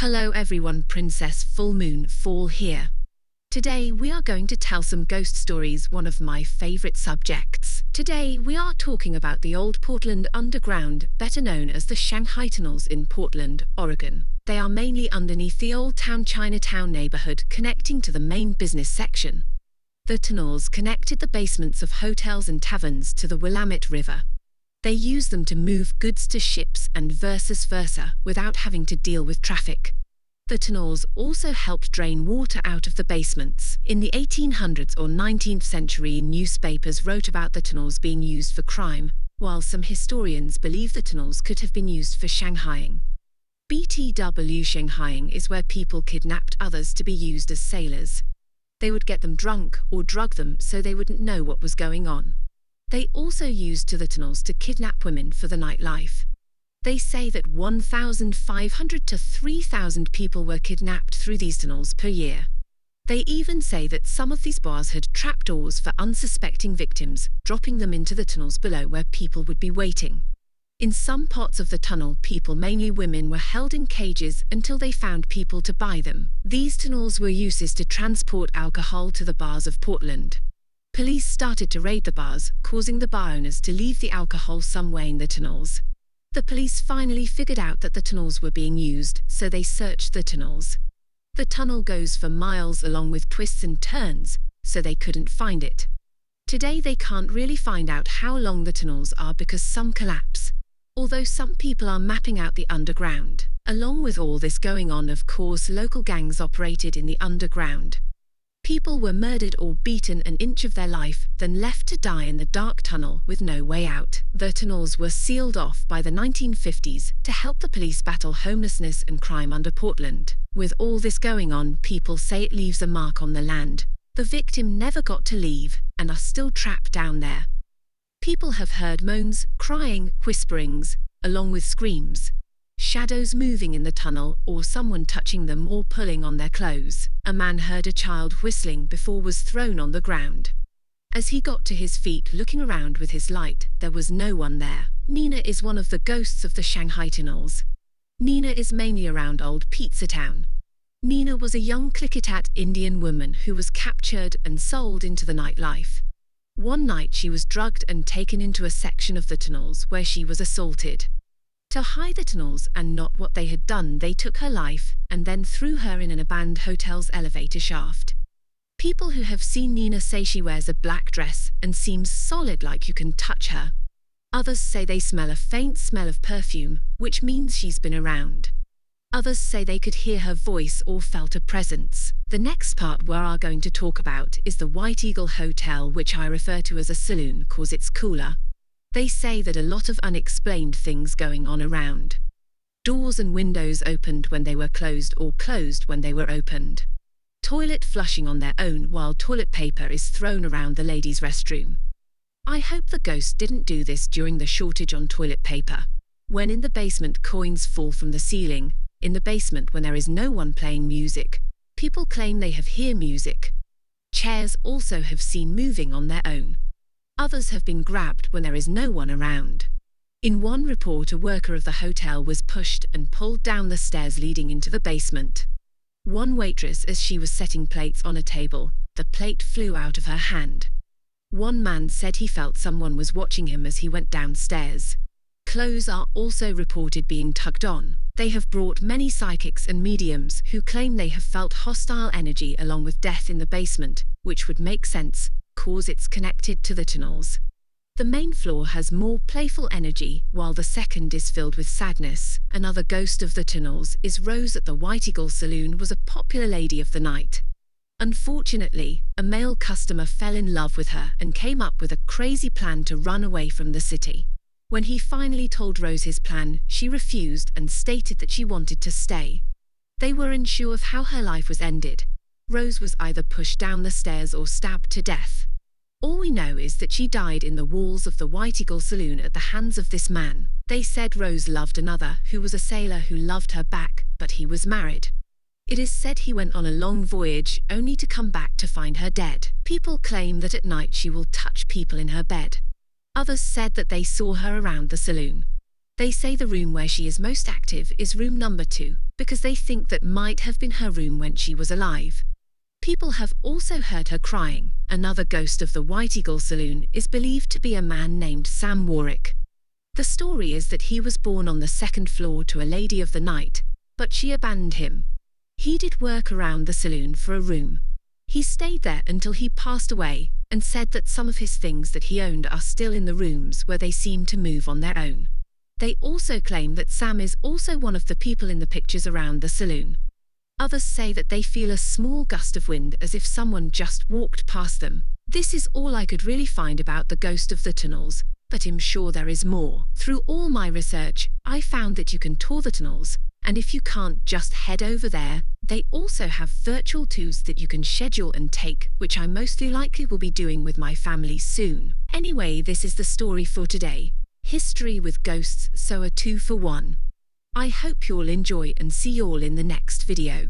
Hello everyone, Princess Full Moon Fall here. Today we are going to tell some ghost stories, one of my favorite subjects. Today we are talking about the old Portland Underground, better known as the Shanghai Tunnels in Portland, Oregon. They are mainly underneath the Old Town Chinatown neighborhood connecting to the main business section. The tunnels connected the basements of hotels and taverns to the Willamette River. They use them to move goods to ships and vice versa without having to deal with traffic. The tunnels also helped drain water out of the basements. In the 1800s or 19th century, newspapers wrote about the tunnels being used for crime, while some historians believe the tunnels could have been used for Shanghaiing. BTW Shanghaiing is where people kidnapped others to be used as sailors. They would get them drunk or drug them so they wouldn't know what was going on. They also used the tunnels to kidnap women for the nightlife. They say that 1,500 to 3,000 people were kidnapped through these tunnels per year. They even say that some of these bars had trapdoors for unsuspecting victims, dropping them into the tunnels below where people would be waiting. In some parts of the tunnel, people, mainly women, were held in cages until they found people to buy them. These tunnels were used to transport alcohol to the bars of Portland. Police started to raid the bars, causing the bar owners to leave the alcohol somewhere in the tunnels. The police finally figured out that the tunnels were being used, so they searched the tunnels. The tunnel goes for miles along with twists and turns, so they couldn't find it. Today they can't really find out how long the tunnels are because some collapse. Although some people are mapping out the underground. Along with all this going on, of course, local gangs operated in the underground. People were murdered or beaten an inch of their life, then left to die in the dark tunnel with no way out. The tunnels were sealed off by the 1950s to help the police battle homelessness and crime under Portland. With all this going on, people say it leaves a mark on the land. The victim never got to leave and are still trapped down there. People have heard moans, crying, whisperings, along with screams. Shadows moving in the tunnel or someone touching them or pulling on their clothes. A man heard a child whistling before was thrown on the ground. As he got to his feet looking around with his light, there was no one there. Nina is one of the ghosts of the Shanghai Tunnels. Nina is mainly around Old Pizza Town. Nina was a young Klickitat Indian woman who was captured and sold into the nightlife. One night she was drugged and taken into a section of the tunnels where she was assaulted. To hide the tunnels and not what they had done, they took her life and then threw her in an abandoned hotel's elevator shaft. People who have seen Nina say she wears a black dress and seems solid, like you can touch her. Others say they smell a faint smell of perfume, which means she's been around. Others say they could hear her voice or felt a presence. The next part we are going to talk about is the White Eagle Hotel, which I refer to as a saloon cause it's cooler. They say that a lot of unexplained things going on around. Doors and windows opened when they were closed or closed when they were opened. Toilet flushing on their own while toilet paper is thrown around the ladies' restroom. I hope the ghost didn't do this during the shortage on toilet paper. When in the basement, coins fall from the ceiling. In the basement when there is no one playing music. People claim they have heard music. Chairs also have seen moving on their own. Others have been grabbed when there is no one around. In one report, a worker of the hotel was pushed and pulled down the stairs leading into the basement. One waitress, as she was setting plates on a table, the plate flew out of her hand. One man said he felt someone was watching him as he went downstairs. Clothes are also reported being tugged on. They have brought many psychics and mediums who claim they have felt hostile energy along with death in the basement, which would make sense, cause it's connected to the tunnels. The main floor has more playful energy, while the second is filled with sadness. Another ghost of the tunnels is Rose at the White Eagle Saloon, was a popular lady of the night. Unfortunately, a male customer fell in love with her and came up with a crazy plan to run away from the city. When he finally told Rose his plan, she refused and stated that she wanted to stay. They were unsure of how her life was ended. Rose was either pushed down the stairs or stabbed to death. All we know is that she died in the walls of the White Eagle Saloon at the hands of this man. They said Rose loved another who was a sailor who loved her back, but he was married. It is said he went on a long voyage only to come back to find her dead. People claim that at night she will touch people in her bed. Others said that they saw her around the saloon. They say the room where she is most active is room number 2, because they think that might have been her room when she was alive. People have also heard her crying. Another ghost of the White Eagle Saloon is believed to be a man named Sam Warwick. The story is that he was born on the 2nd floor to a lady of the night, but she abandoned him. He did work around the saloon for a room. He stayed there until he passed away, and said that some of his things that he owned are still in the rooms where they seem to move on their own. They also claim that Sam is also one of the people in the pictures around the saloon. Others say that they feel a small gust of wind as if someone just walked past them. This is all I could really find about the ghost of the tunnels, but I'm sure there is more. Through all my research, I found that you can tour the tunnels, and if you can't just head over there, they also have virtual tours that you can schedule and take, which I mostly likely will be doing with my family soon. Anyway, this is the story for today. History with ghosts, so a 2 for 1. I hope you'll enjoy and see you all in the next video.